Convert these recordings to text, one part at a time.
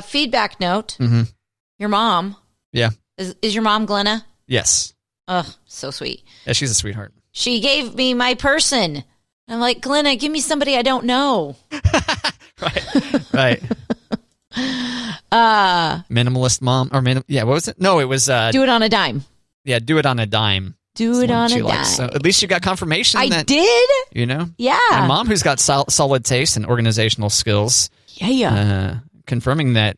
Feedback note. Mm-hmm. Your mom. Yeah. Is your mom Glenna? Yes. Oh, so sweet. Yeah, she's a sweetheart. She gave me my person. I'm like, Glenna, give me somebody I don't know. Right. Minimalist mom. What was it? No, it was... do it on a dime. Yeah, do it on a dime. Do it on a dime. So at least you got confirmation. I did? You know? Yeah. My mom, who's got solid taste and organizational skills. Yeah. Confirming that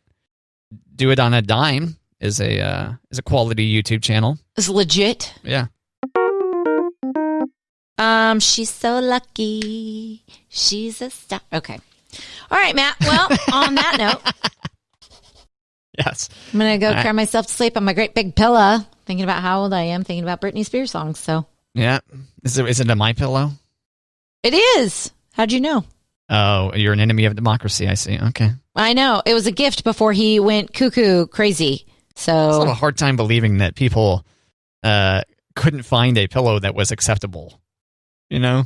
Do It on a Dime is a quality YouTube channel. It's legit. Yeah. She's so lucky. She's a star. Okay. All right, Matt. Well, on that note. Yes. I'm going to go cry myself to sleep on my great big pillow, thinking about how old I am, thinking about Britney Spears songs. So. Yeah. Is it a My Pillow? It is. How'd you know? Oh, you're an enemy of democracy, I see. Okay. I know. It was a gift before he went cuckoo crazy. So I have a hard time believing that people couldn't find a pillow that was acceptable. You know?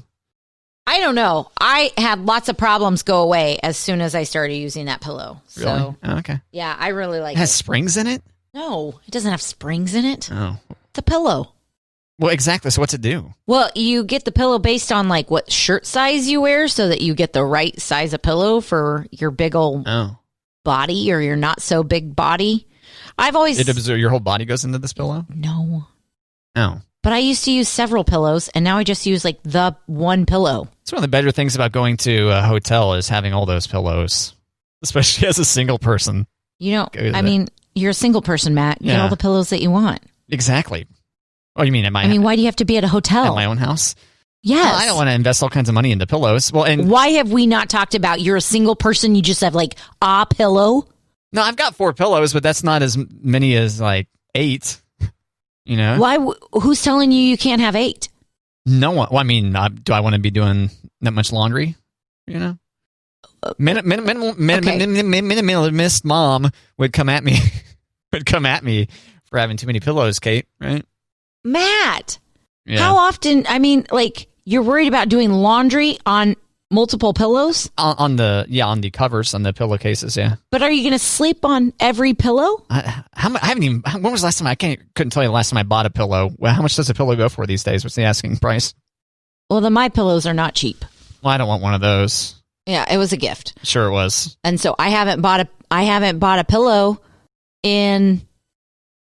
I don't know. I had lots of problems go away as soon as I started using that pillow. Really? So, oh, okay. Yeah, I really like it. It has springs in it? No, it doesn't have springs in it. Oh. It's a pillow. Well, exactly. So what's it do? Well, you get the pillow based on like what shirt size you wear so that you get the right size of pillow for your big old body or your not so big body. I've always... Your whole body goes into this pillow? No. Oh. But I used to use several pillows, and now I just use like the one pillow. It's one of the better things about going to a hotel is having all those pillows, especially as a single person. You know, I mean, you're a single person, Matt. You get all the pillows that you want. Exactly. Oh, you mean why do you have to be at a hotel? At my own house? Yes. Well, I don't want to invest all kinds of money into pillows. Well, and why have we not talked about you're a single person, you just have like a pillow? No, I've got 4 pillows, but that's not as many as like 8. You know? Why? Who's telling you can't have 8? No one. Well, I mean, do I want to be doing that much laundry? You know? Minimalist mom would come at me. For having too many pillows, Kate, right? Matt, how often, I mean, like, you're worried about doing laundry on multiple pillows? On the covers, on the pillowcases, yeah. But are you going to sleep on every pillow? I haven't even, when was the last time, couldn't tell you the last time I bought a pillow. Well, how much does a pillow go for these days? What's the asking price? Well, the My Pillows are not cheap. Well, I don't want one of those. Yeah, it was a gift. Sure it was. And so I haven't bought a pillow in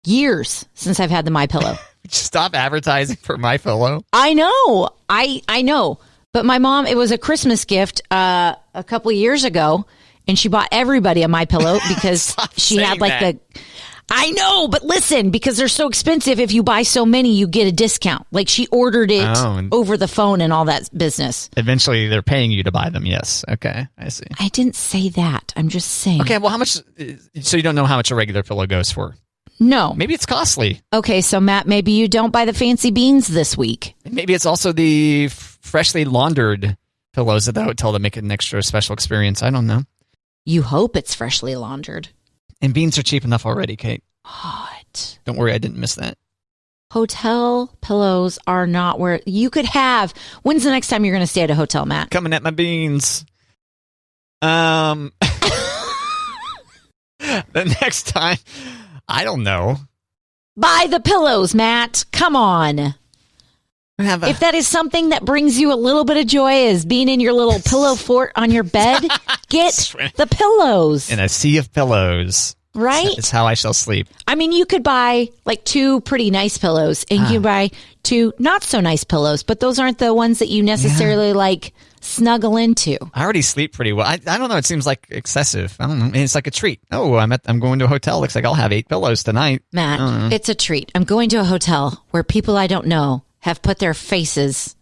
years since I've had the My Pillow. Stop advertising for My Pillow. I know. I know. But my mom, it was a Christmas gift a couple of years ago, and she bought everybody a My Pillow because she had like that. I know, but listen, because they're so expensive, if you buy so many, you get a discount. Like she ordered it over the phone and all that business. Eventually, they're paying you to buy them. Yes. Okay. I see. I didn't say that. I'm just saying. Okay. Well, how much? So you don't know how much a regular pillow goes for? No. Maybe it's costly. Okay. So Matt, maybe you don't buy the fancy beans this week. Maybe it's also the freshly laundered pillows at the hotel that make it an extra special experience. I don't know. You hope it's freshly laundered. And beans are cheap enough already, Kate. What? Don't worry, I didn't miss that. Hotel pillows are not where you could have. When's the next time you're going to stay at a hotel, Matt? Coming at my beans. The next time, I don't know. Buy the pillows, Matt. Come on. If that is something that brings you a little bit of joy is being in your little pillow fort on your bed, get the pillows. In a sea of pillows. Right? It's how I shall sleep. I mean, you could buy like 2 pretty nice pillows and you buy 2 not so nice pillows, but those aren't the ones that you necessarily like snuggle into. I already sleep pretty well. I don't know. It seems like excessive. I don't know. It's like a treat. Oh, I'm going to a hotel. Looks like I'll have 8 pillows tonight. Matt, it's a treat. I'm going to a hotel where people I don't know have put their faces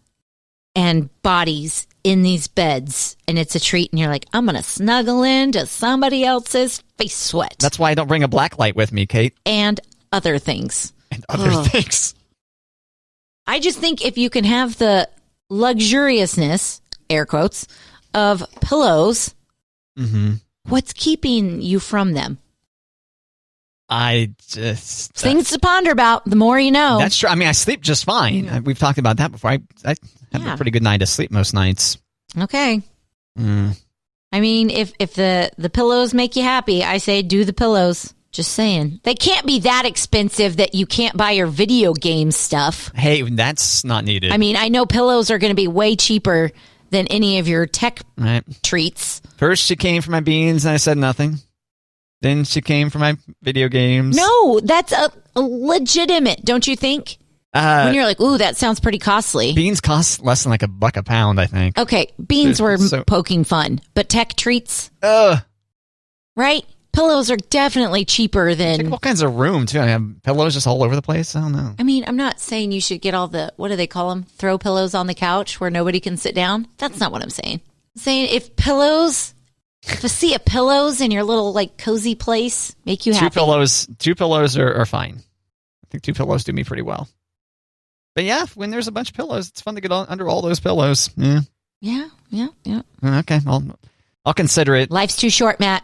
and bodies in these beds, and it's a treat, and you're like, I'm going to snuggle into somebody else's face sweat. That's why I don't bring a black light with me, Kate. And other things. Things. I just think if you can have the luxuriousness, air quotes, of pillows, what's keeping you from them? Things to ponder about. The more you know. That's true. I mean, I sleep just fine. We've talked about that before. I have a pretty good night of sleep most nights. Okay. I I mean, if the pillows make you happy, I say do the pillows. Just saying. They can't be that expensive that you can't buy your video game stuff. Hey, that's not needed. I mean, I know pillows are going to be way cheaper than any of your tech treats. First, she came for my beans, and I said nothing. Then she came for my video games. No, that's a legitimate, don't you think? When you're like, ooh, that sounds pretty costly. Beans cost less than like $1 a pound, I think. Okay, beans were poking fun, but tech treats? Right? Pillows are definitely cheaper than... Take all kinds of room, too. I have pillows just all over the place. I don't know. I mean, I'm not saying you should get all the... What do they call them? Throw pillows on the couch where nobody can sit down? That's not what I'm saying. I'm saying if a sea of pillows in your little, like, cozy place make you happy. Two pillows are fine. I think 2 pillows do me pretty well. But yeah, when there's a bunch of pillows, it's fun to get under all those pillows. Yeah. Yeah. Okay, I'll consider it. Life's too short, Matt.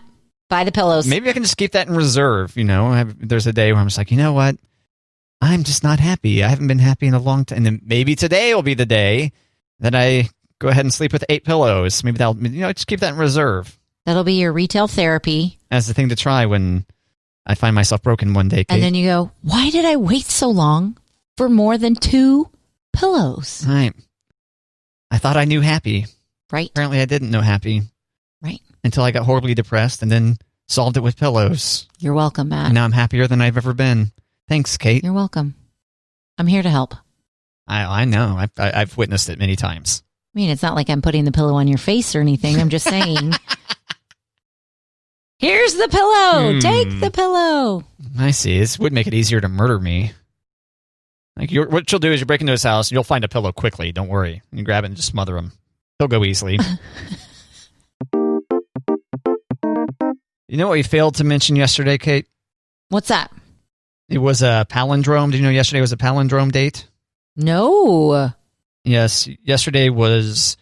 Buy the pillows. Maybe I can just keep that in reserve, There's a day where I'm just like, you know what? I'm just not happy. I haven't been happy in a long time. And then maybe today will be the day that I go ahead and sleep with 8 pillows. Maybe that'll, just keep that in reserve. That'll be your retail therapy. As the thing to try when I find myself broken one day, Kate. And then you go, why did I wait so long for more than 2 pillows? Right. I thought I knew happy. Right. Apparently I didn't know happy. Right. Until I got horribly depressed and then solved it with pillows. You're welcome, Matt. And now I'm happier than I've ever been. Thanks, Kate. You're welcome. I'm here to help. I know. I've witnessed it many times. I mean, it's not like I'm putting the pillow on your face or anything. I'm just saying, here's the pillow. Take the pillow. I see. This would make it easier to murder me. Like what you'll do is you break into his house and you'll find a pillow quickly. Don't worry. You grab it and just smother him. He'll go easily. You know what we failed to mention yesterday, Kate? What's that? It was a palindrome. Did you know yesterday was a palindrome date? No. Yes. Yesterday was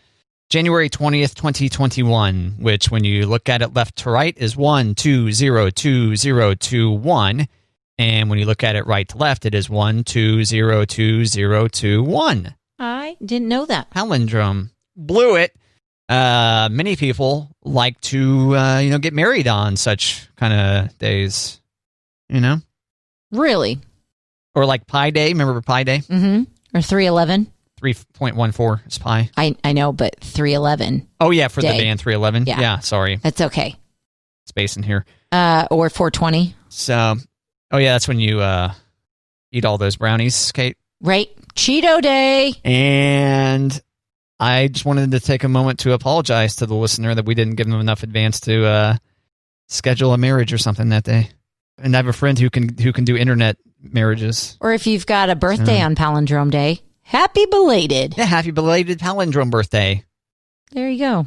January 20th, 2021, which when you look at it left to right is 1202021. And when you look at it right to left, it is 1202021. I didn't know that. Palindrome. Blew it. Many people like to, get married on such kind of days, Really? Or like Pi Day. Remember Pi Day? Mm-hmm. Or 311? 3.14 is pi. I know, but 311. Oh, yeah, for day. the band 311. Yeah, sorry. That's okay. Space in here. Or 420. So, that's when you eat all those brownies, Kate. Right. Cheeto Day. And I just wanted to take a moment to apologize to the listener that we didn't give them enough advance to schedule a marriage or something that day. And I have a friend who can do internet marriages. Or if you've got a birthday on Palindrome Day, happy belated. Yeah, happy belated palindrome birthday. There you go.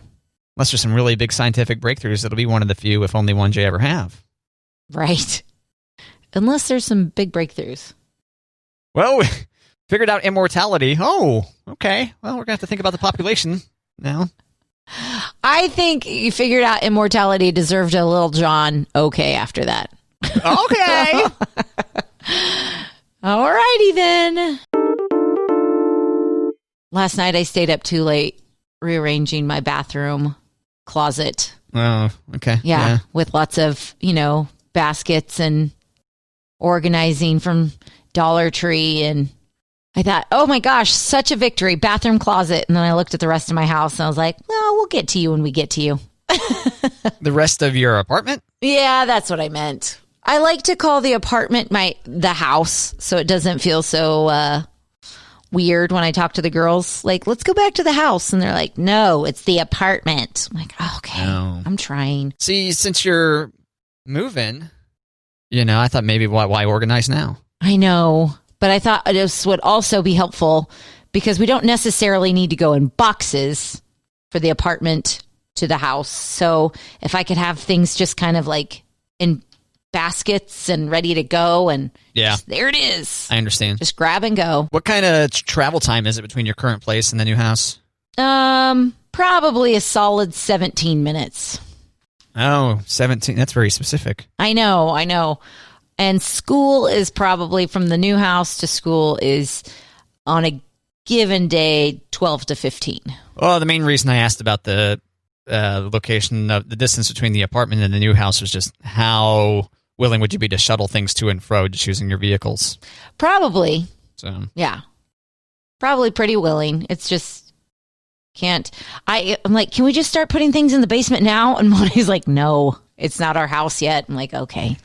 Unless there's some really big scientific breakthroughs, it'll be one of the few, if only ones you ever have. Right. Unless there's some big breakthroughs. Well, we figured out immortality. Oh, okay. Well, we're going to have to think about the population now. I think you figured out immortality deserved a little John okay after that. Okay. All righty then. Last night I stayed up too late rearranging my bathroom closet. Oh, okay. Yeah, with lots of, baskets and organizing from Dollar Tree. And I thought, oh my gosh, such a victory, bathroom closet. And then I looked at the rest of my house and I was like, well, we'll get to you when we get to you. The rest of your apartment? Yeah, that's what I meant. I like to call the apartment the house, so it doesn't feel so weird when I talk to the girls. Like, let's go back to the house. And they're like, no, it's the apartment. I'm like, oh, okay, no. I'm trying. See, since you're moving, I thought maybe why organize now? I know, but I thought this would also be helpful because we don't necessarily need to go in boxes for the apartment to the house. So if I could have things just kind of like in baskets and ready to go, and there it is. I understand. Just grab and go. What kind of travel time is it between your current place and the new house? Probably a solid 17 minutes. Oh, 17. That's very specific. I know. And school is probably from the new house to school is on a given day 12 to 15. Well, the main reason I asked about the location of the distance between the apartment and the new house was just how willing would you be to shuttle things to and fro just using your vehicles? Probably. So yeah, probably pretty willing. It's just can't. I'm like, can we just start putting things in the basement now? And Monty's like, no, it's not our house yet. I'm like, okay.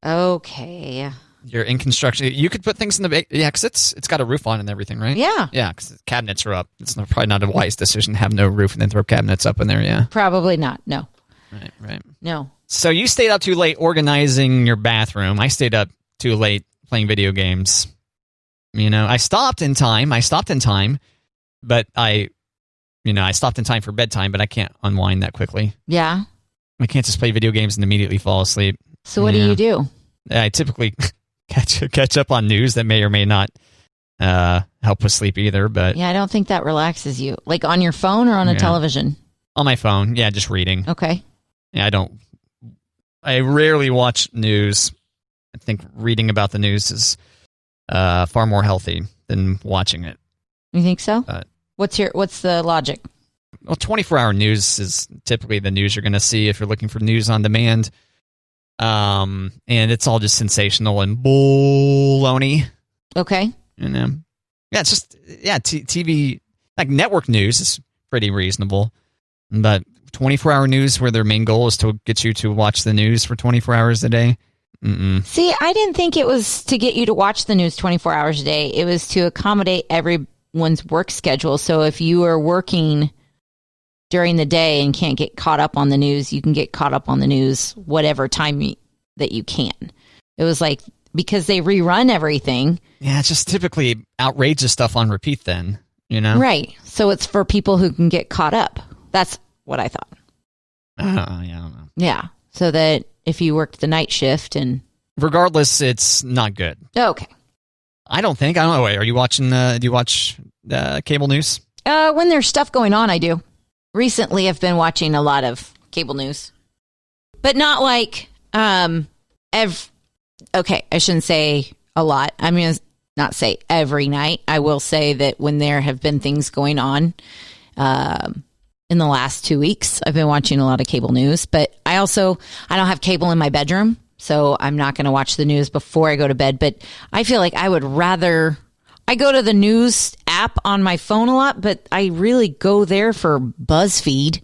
Okay. You're in construction. You could put things in the yeah, because it's got a roof on and everything, right? Yeah. Yeah, because cabinets are up. It's probably not a wise decision to have no roof and then throw cabinets up in there, yeah. Probably not, no. Right. No. So you stayed up too late organizing your bathroom. I stayed up too late playing video games. You know, I stopped in time, but I stopped in time for bedtime, but I can't unwind that quickly. Yeah. I can't just play video games and immediately fall asleep. So what do you do? I typically catch up on news that may or may not help with sleep either. But yeah, I don't think that relaxes you. Like on your phone or on a television? On my phone, yeah, just reading. Okay. Yeah, I rarely watch news. I think reading about the news is far more healthy than watching it. You think so? What's the logic? Well, 24-hour news is typically the news you're going to see if you're looking for news on demand. And it's all just sensational and baloney. Okay. And it's just TV, like network news is pretty reasonable, but 24-hour news where their main goal is to get you to watch the news for 24 hours a day. Mm-mm. See, I didn't think it was to get you to watch the news 24 hours a day. It was to accommodate everyone's work schedule. So if you are working during the day and can't get caught up on the news, you can get caught up on the news whatever time that you can. It was like, because they rerun everything. Yeah, it's just typically outrageous stuff on repeat then, you know? Right. So it's for people who can get caught up. That's what I thought. Yeah, I don't know. Yeah. So that if you worked the night shift and... Regardless, it's not good. Okay. I don't know. Wait, are you watching, do you watch cable news? When there's stuff going on, I do. Recently, I've been watching a lot of cable news. But not like... Okay, I shouldn't say a lot. I'm going to not say every night. I will say that when there have been things going on in the last 2 weeks, I've been watching a lot of cable news. But I don't have cable in my bedroom, so I'm not going to watch the news before I go to bed. But I feel like I would rather... I go to the news app on my phone a lot, but I really go there for BuzzFeed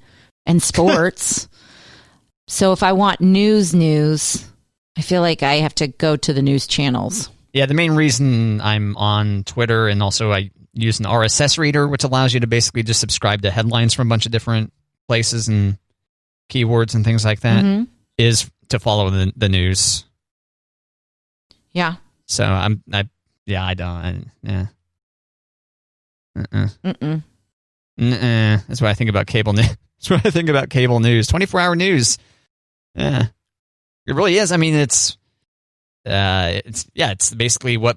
and sports. So if I want news, I feel like I have to go to the news channels. Yeah, the main reason I'm on Twitter, and also I use an RSS reader, which allows you to basically just subscribe to headlines from a bunch of different places and keywords and things like that, is to follow the news. Yeah. So I don't. That's what I think about cable news. That's what I think about cable news. 24-hour news. Yeah. It really is. I mean, it's basically what,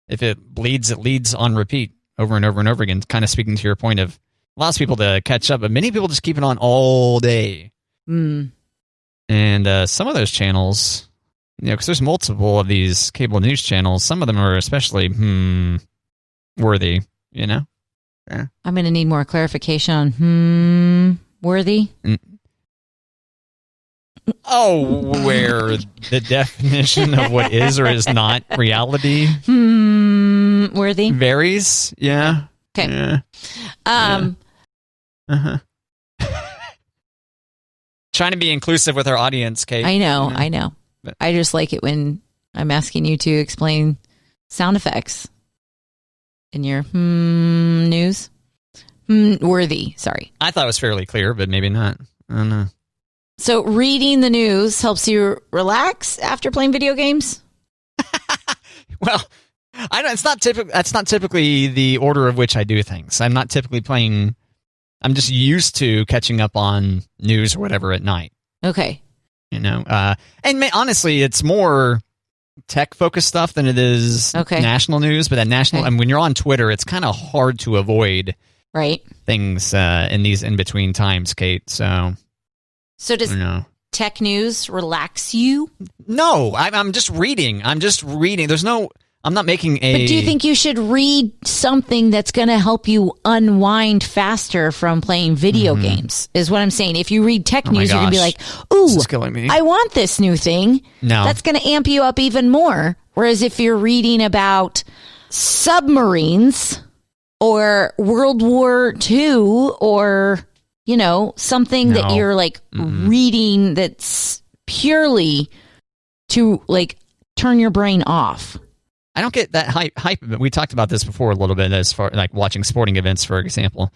if it bleeds, it leads on repeat over and over and over again. Kind of speaking to your point of allows people to catch up, but many people just keep it on all day. Mm. And some of those channels, because there's multiple of these cable news channels, some of them are especially worthy, Yeah. I'm going to need more clarification on worthy. Oh, where the definition of what is or is not reality worthy varies. Yeah. Okay. Yeah. Trying to be inclusive with our audience, Kate. I know. But I just like it when I'm asking you to explain sound effects in your news. Worthy. Sorry. I thought it was fairly clear, but maybe not. I don't know. So reading the news helps you relax after playing video games? Well, I don't. It's not typical. That's not typically the order of which I do things. I'm not typically playing. I'm just used to catching up on news or whatever at night. Okay. Honestly, it's more tech-focused stuff than it is national news. But at national, and when you're on Twitter, it's kind of hard to avoid things in these in-between times, Kate. So does tech news relax you? No, I'm just reading. There's no. I'm not making a... But do you think you should read something that's going to help you unwind faster from playing video games, is what I'm saying. If you read tech news, you're going to be like, ooh, this is killing me. I want this new thing. No. That's going to amp you up even more. Whereas if you're reading about submarines or World War II or, something that you're like reading that's purely to like turn your brain off. I don't get that hype. We talked about this before a little bit as far like watching sporting events, for example.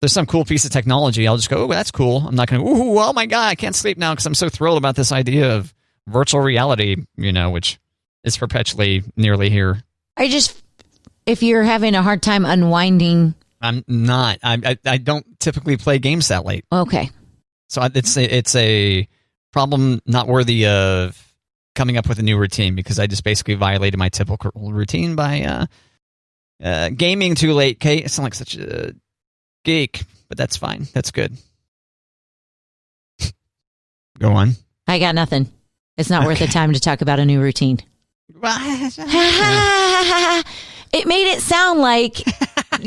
There's some cool piece of technology. I'll just go, oh, that's cool. I'm not going to, oh my God, I can't sleep now because I'm so thrilled about this idea of virtual reality, which is perpetually nearly here. If you're having a hard time unwinding. I'm not. I don't typically play games that late. Okay. So it's a problem not worthy of coming up with a new routine because I just basically violated my typical routine by gaming too late. Kate, I sound like such a geek, but that's fine. That's good. Go on. I got nothing. It's not worth the time to talk about a new routine. It made it sound like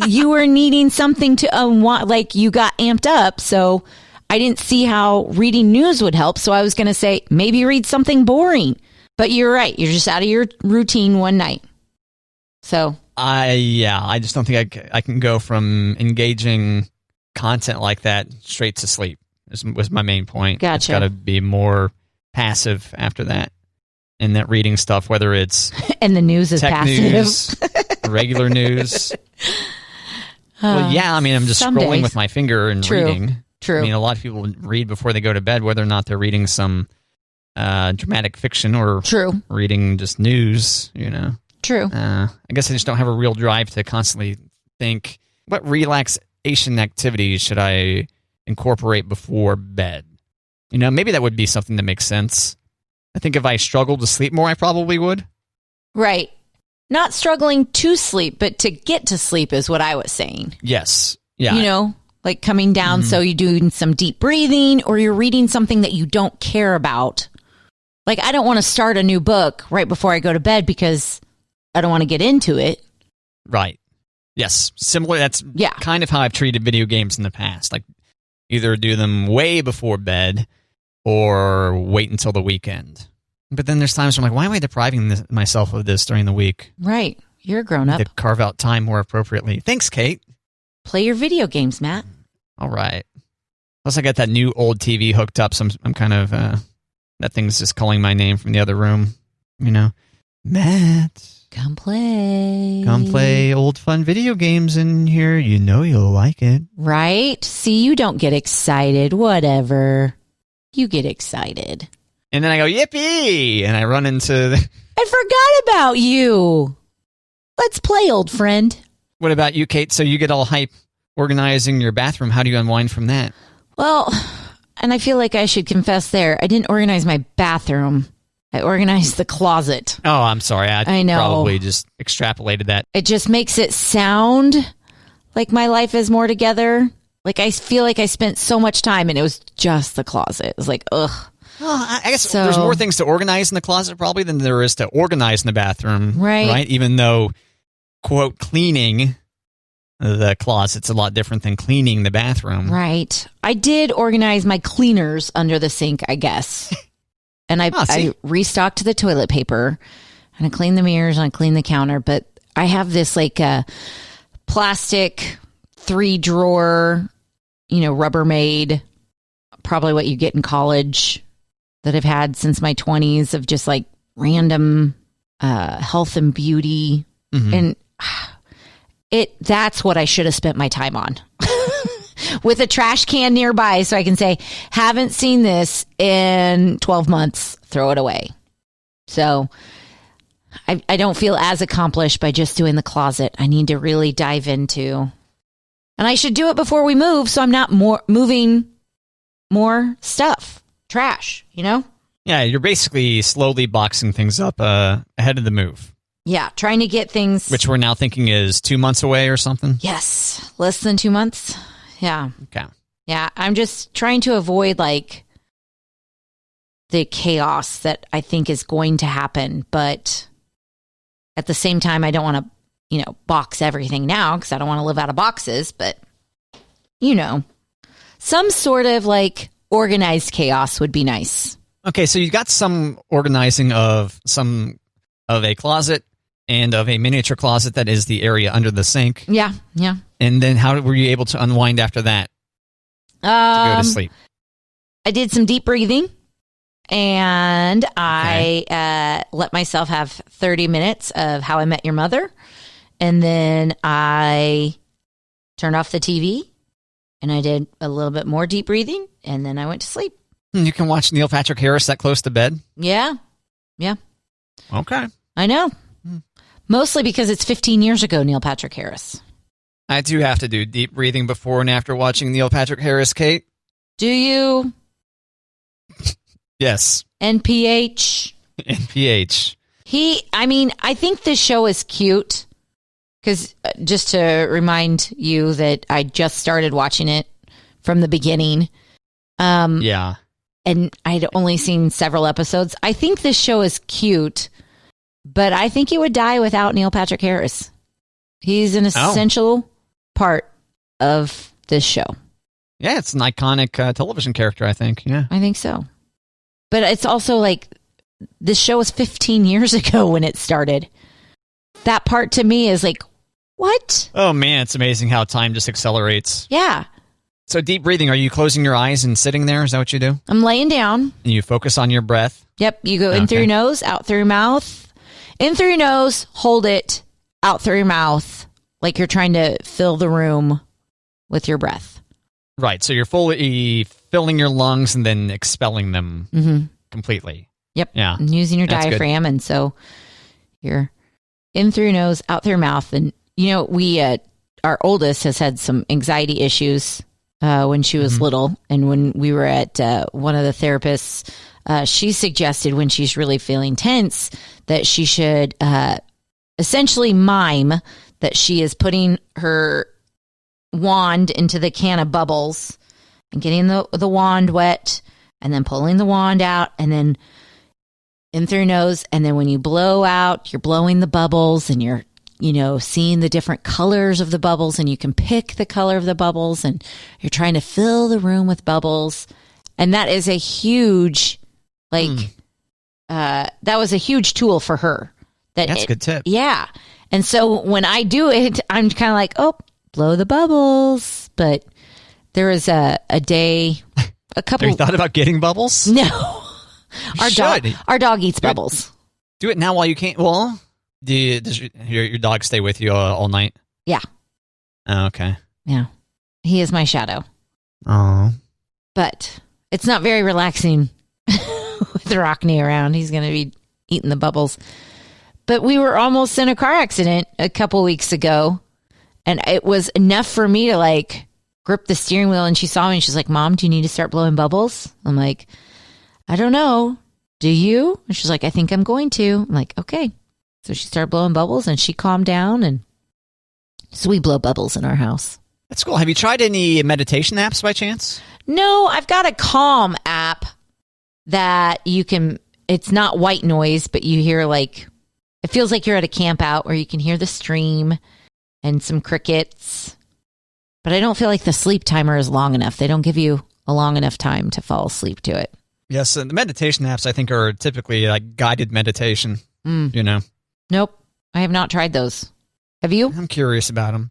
you were needing something to unwind, like you got amped up, so I didn't see how reading news would help, so I was going to say, maybe read something boring. But you're right. You're just out of your routine one night. So. I just don't think I can go from engaging content like that straight to sleep, was my main point. Gotcha. It's got to be more passive after that. And that reading stuff, whether it's... and the news is tech passive. News, regular news. Well, yeah, I mean, I'm just scrolling with my finger and reading. True. I mean, a lot of people read before they go to bed, whether or not they're reading some dramatic fiction or reading just news, True. I guess I just don't have a real drive to constantly think, what relaxation activities should I incorporate before bed? Maybe that would be something that makes sense. I think if I struggled to sleep more, I probably would. Right. Not struggling to sleep, but to get to sleep is what I was saying. Yes. Yeah. Like coming down, so you're doing some deep breathing or you're reading something that you don't care about. Like, I don't want to start a new book right before I go to bed because I don't want to get into it. Right. Yes. Similar. That's kind of how I've treated video games in the past. Like, either do them way before bed or wait until the weekend. But then there's times where I'm like, why am I depriving myself of this during the week? Right. You're a grown-up. To carve out time more appropriately. Thanks, Kate. Play your video games, Matt. All right. Plus, I got that new old TV hooked up, so I'm kind of... that thing's just calling my name from the other room. Matt. Come play. Come play old fun video games in here. You'll like it. Right? See, you don't get excited. Whatever. You get excited. And then I go, yippee! And I run into... I forgot about you. Let's play, old friend. What about you, Kate? So you get all hype organizing your bathroom. How do you unwind from that? Well, and I feel like I should confess there, I didn't organize my bathroom. I organized the closet. Oh, I'm sorry. I know. Probably just extrapolated that. It just makes it sound like my life is more together. Like, I feel like I spent so much time and it was just the closet. It was like, ugh. Well, I guess there's more things to organize in the closet probably than there is to organize in the bathroom. Right? Even though, quote, cleaning the closet's a lot different than cleaning the bathroom. Right. I did organize my cleaners under the sink, I guess. And I restocked the toilet paper and I cleaned the mirrors and I cleaned the counter. But I have this like plastic 3-drawer, Rubbermaid, probably what you get in college, that I've had since my 20s of just like random health and beauty. And that's what I should have spent my time on. With a trash can nearby so I can say, haven't seen this in 12 months, throw it away. So I don't feel as accomplished by just doing the closet. I need to really dive into, and I should do it before we move so I'm not moving more stuff, trash, Yeah, you're basically slowly boxing things up ahead of the move. Yeah, trying to get things. Which we're now thinking is 2 months away or something? Yes, less than 2 months. Yeah. Okay. Yeah, I'm just trying to avoid like the chaos that I think is going to happen, but at the same time, I don't want to, box everything now because I don't want to live out of boxes. But, some sort of like organized chaos would be nice. Okay, so you got some organizing of a closet and of a miniature closet that is the area under the sink. Yeah. And then how were you able to unwind after that to go to sleep? I did some deep breathing, and I let myself have 30 minutes of How I Met Your Mother, and then I turned off the TV, and I did a little bit more deep breathing, and then I went to sleep. You can watch Neil Patrick Harris that close to bed? Yeah. Okay. I know. Mostly because it's 15 years ago, Neil Patrick Harris. I do have to do deep breathing before and after watching Neil Patrick Harris, Kate. Do you? Yes. NPH. I think this show is cute because just to remind you that I just started watching it from the beginning. Yeah. And I'd only seen several episodes. I think this show is cute, but I think it would die without Neil Patrick Harris. He's an essential part of this show. Yeah, it's an iconic television character, I think. Yeah. I think so. But it's also like, this show was 15 years ago when it started. That part to me is like, what? Oh, man, it's amazing how time just accelerates. Yeah. So deep breathing, are you closing your eyes and sitting there? Is that what you do? I'm laying down. And you focus on your breath? Yep. You go in through your nose, out through your mouth. In through your nose, hold it, out through your mouth, like you're trying to fill the room with your breath. Right. So you're fully filling your lungs and then expelling them completely. Yep. Yeah. And using your That's diaphragm. good. And so you're in through your nose, out through your mouth. And, our oldest has had some anxiety issues when she was little. And when we were at one of the therapists, she suggested when she's really feeling tense that she should essentially mime that she is putting her wand into the can of bubbles and getting the wand wet and then pulling the wand out and then in through your nose. And then when you blow out, you're blowing the bubbles and you're, seeing the different colors of the bubbles and you can pick the color of the bubbles and you're trying to fill the room with bubbles. And that is a huge, that was a huge tool for her. That's a good tip. Yeah. And so when I do it, I'm kind of like, oh, blow the bubbles. But there was a day, a couple. Have you thought about getting bubbles? No. Our dog eats bubbles. Do it now while you can't. Well, does your dog stay with you all night? Yeah. Oh, okay. Yeah. He is my shadow. Oh. But it's not very relaxing with Rockney around. He's going to be eating the bubbles. But we were almost in a car accident a couple weeks ago. And it was enough for me to grip the steering wheel. And she saw me and she's like, Mom, do you need to start blowing bubbles? I'm like, I don't know. Do you? And she's like, I think I'm going to. I'm like, okay. So she started blowing bubbles and she calmed down. And so we blow bubbles in our house. That's cool. Have you tried any meditation apps by chance? No, I've got a Calm app that you can, it's not white noise, but you hear it feels like you're at a camp out where you can hear the stream and some crickets. But I don't feel like the sleep timer is long enough. They don't give you a long enough time to fall asleep to it. Yes, the meditation apps I think are typically guided meditation, Nope, I have not tried those. Have you? I'm curious about them.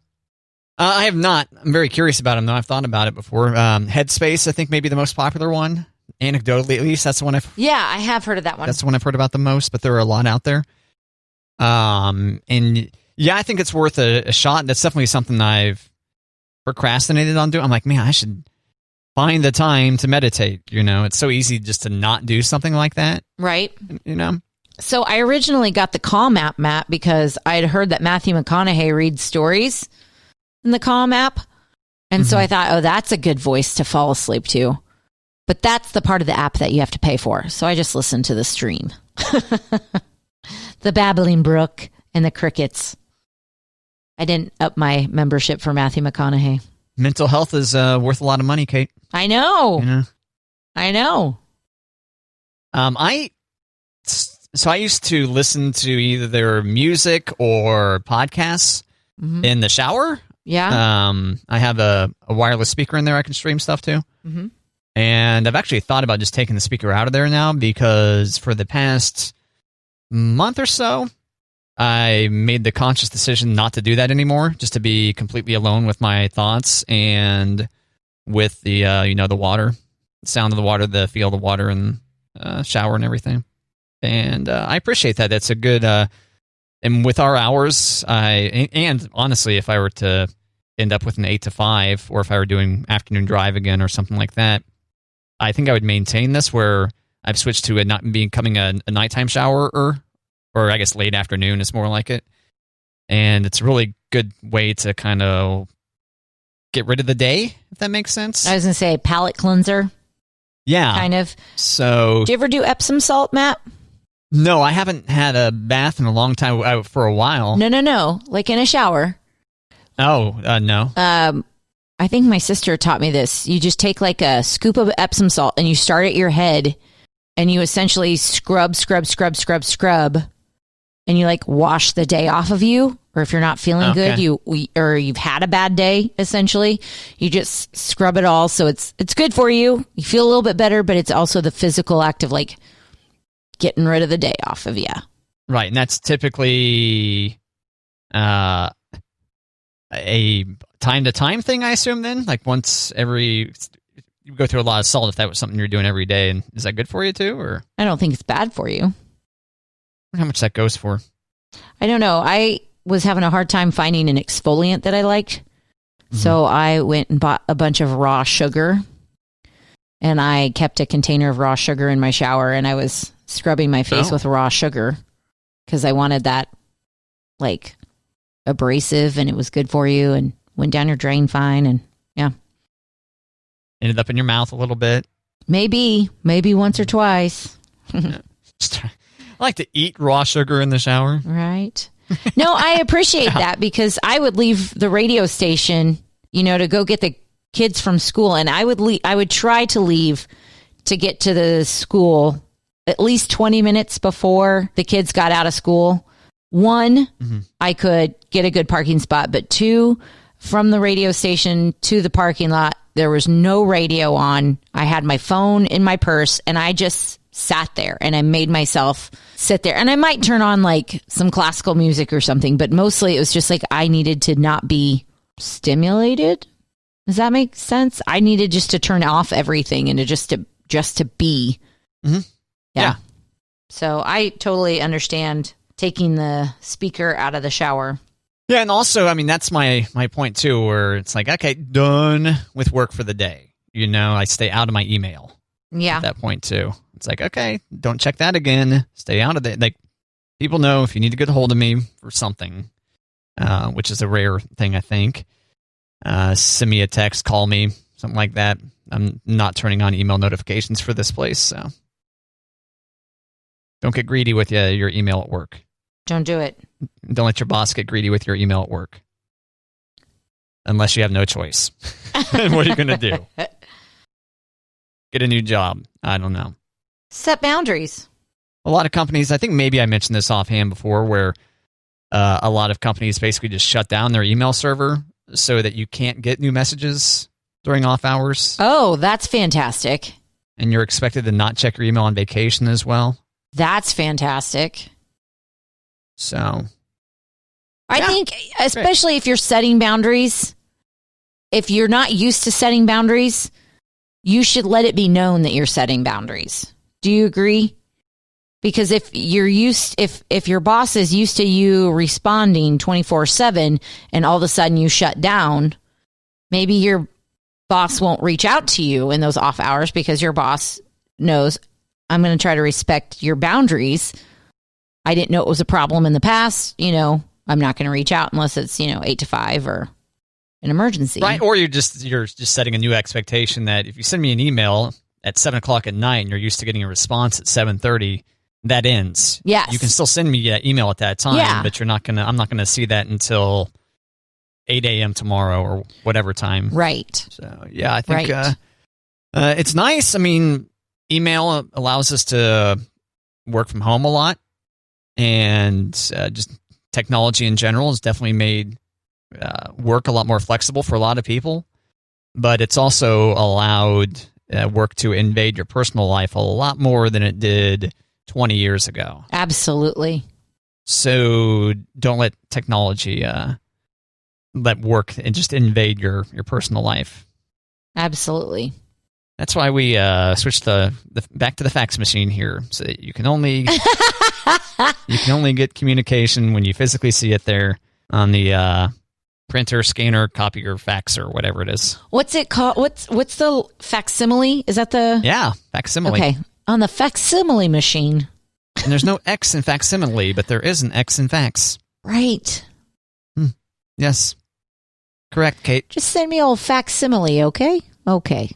I have not. I'm very curious about them, though. I've thought about it before. Headspace, I think, may be the most popular one. Anecdotally, at least, that's the one Yeah, I have heard of that one. That's the one I've heard about the most, but there are a lot out there. And yeah, I think it's worth a shot. That's definitely something I've procrastinated on doing. I'm like, man, I should find the time to meditate. It's so easy just to not do something like that. Right. So I originally got the Calm app, Matt, because I had heard that Matthew McConaughey reads stories in the Calm app. And so I thought, oh, that's a good voice to fall asleep to. But that's the part of the app that you have to pay for. So I just listened to the stream. The babbling brook and the crickets. I didn't up my membership for Matthew McConaughey. Mental health is worth a lot of money, Kate. I know. I know. I So I used to listen to either their music or podcasts in the shower. Yeah. I have a wireless speaker in there I can stream stuff to. Mm-hmm. And I've actually thought about just taking the speaker out of there now because for the past month or so, I made the conscious decision not to do that anymore, just to be completely alone with my thoughts and with the, the water, the sound of the water, the feel of the water and shower and everything. And I appreciate that. That's a good, and with our hours, and honestly, if I were to end up with an 8 to 5, or if I were doing afternoon drive again or something like that, I think I would maintain this where I've switched to it not becoming a nighttime shower or I guess late afternoon is more like it. And it's a really good way to kind of get rid of the day, if that makes sense. I was going to say palate cleanser. Yeah. Kind of. So, do you ever do Epsom salt, Matt? No, I haven't had a bath in a long time, for a while. No. Like in a shower. Oh, no. I think my sister taught me this. You just take like a scoop of Epsom salt and you start at your head and you essentially scrub, and you like wash the day off of you. Or if you're not feeling good, or you've had a bad day, essentially, you just scrub it all. So it's good for you. You feel a little bit better, but it's also the physical act of like getting rid of the day off of you. Right, and that's typically a time-to-time thing, I assume, then? Like once every... You go through a lot of salt if that was something you're doing every day. And is that good for you, too? Or I don't think it's bad for you. I wonder how much that goes for. I don't know. I was having a hard time finding an exfoliant that I liked. Mm-hmm. So I went and bought a bunch of raw sugar. And I kept a container of raw sugar in my shower. And I was scrubbing my face with raw sugar. Because I wanted that, like, abrasive. And it was good for you. And went down your drain fine. And, yeah. Ended up in your mouth a little bit. Maybe once or twice. I like to eat raw sugar in the shower. Right. No, I appreciate that because I would leave the radio station, to go get the kids from school. And I would try to leave to get to the school at least 20 minutes before the kids got out of school. One, I could get a good parking spot, but two, from the radio station to the parking lot, there was no radio on. I had my phone in my purse and I just sat there and I made myself sit there. And I might turn on like some classical music or something, but mostly it was just like I needed to not be stimulated. Does that make sense? I needed just to turn off everything and just to be. Mm-hmm. Yeah. So I totally understand taking the speaker out of the shower. Yeah, and also, I mean, that's my point, too, where it's like, okay, done with work for the day. I stay out of my email. Yeah. At that point, too. It's like, okay, don't check that again. Stay out of it. Like, people know if you need to get a hold of me for something, which is a rare thing, I think. Send me a text, call me, something like that. I'm not turning on email notifications for this place, so. Don't get greedy with your email at work. Don't do it. Don't let your boss get greedy with your email at work. Unless you have no choice. What are you going to do? Get a new job. I don't know. Set boundaries. A lot of companies, I think maybe I mentioned this offhand before, where a lot of companies basically just shut down their email server so that you can't get new messages during off hours. Oh, that's fantastic. And you're expected to not check your email on vacation as well. That's fantastic. So, I think, especially if you're setting boundaries, if you're not used to setting boundaries, you should let it be known that you're setting boundaries. Do you agree? Because if your boss is used to you responding 24/7 and all of a sudden you shut down, maybe your boss won't reach out to you in those off hours because your boss knows, I'm going to try to respect your boundaries. I didn't know it was a problem in the past. I'm not going to reach out unless it's, 8 to 5 or an emergency. Right. Or you're just setting a new expectation that if you send me an email at 7:00 at night and you're used to getting a response at 7:30, that ends. Yes. You can still send me that email at that time, but I'm not going to see that until 8 a.m. tomorrow or whatever time. Right. So, yeah, I think it's nice. I mean, email allows us to work from home a lot. and just technology in general has definitely made work a lot more flexible for a lot of people. But it's also allowed work to invade your personal life a lot more than it did 20 years ago. Absolutely. So don't let technology let work and just invade your personal life. Absolutely. That's why we switched the back to the fax machine here, so that you can only get communication when you physically see it there on the printer, scanner, copier, fax, or whatever it is. What's it called? What's the facsimile? Is that the facsimile? Okay, on the facsimile machine. And there's no X in facsimile, but there is an X in fax. Right. Yes. Correct, Kate. Just send me old facsimile, okay? Okay.